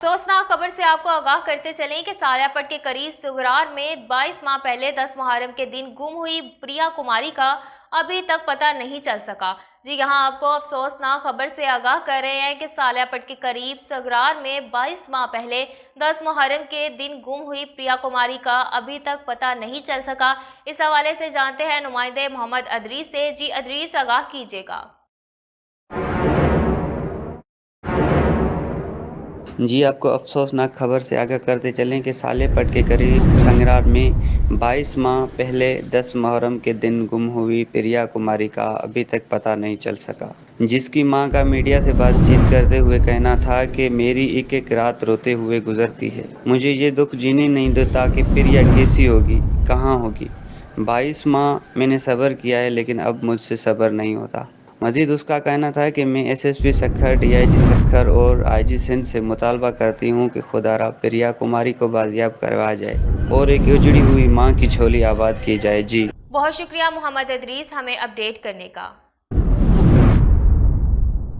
अफसोसनाक खबर से आपको आगाह करते चलें कि सालियापट के करीब सुगरार में 22 माह पहले 10 मुहर्रम के दिन गुम हुई प्रिया कुमारी का अभी तक पता नहीं चल सका। जी यहां आपको अफसोसनाक खबर से आगाह कर रहे हैं कि सालियापट के करीब सुगरार में 22 माह पहले 10 मुहर्रम के दिन गुम हुई प्रिया कुमारी का अभी तक पता नहीं चल सका। इस हवाले से जानते हैं नुमाइंदे मोहम्मद अदरीस से। जी अदरीस, आगाह कीजिएगा। जी आपको अफसोसनाक खबर से आगाह करते चलें कि सालेपट के करीब संगरार में 22 माह पहले 10 मुहर्रम के दिन गुम हुई प्रिया कुमारी का अभी तक पता नहीं चल सका, जिसकी मां का मीडिया से बातचीत करते हुए कहना था कि मेरी एक एक रात रोते हुए गुजरती है। मुझे ये दुख जीने नहीं देता कि प्रिया कैसी होगी, कहाँ होगी। 22 माह मैंने सब्र किया है, लेकिन अब मुझसे सब्र नहीं होता। मजीद उसका कहना था कि मैं एसएसपी सक्खर, डीआईजी सक्खर और आईजी सिंध से मुतालबा करती हूँ कि खुदारा प्रिया कुमारी को बाजियाब करवाया जाए और एक उजड़ी हुई मां की झोली आबाद की जाए। जी बहुत शुक्रिया मोहम्मद अदरीस हमें अपडेट करने का।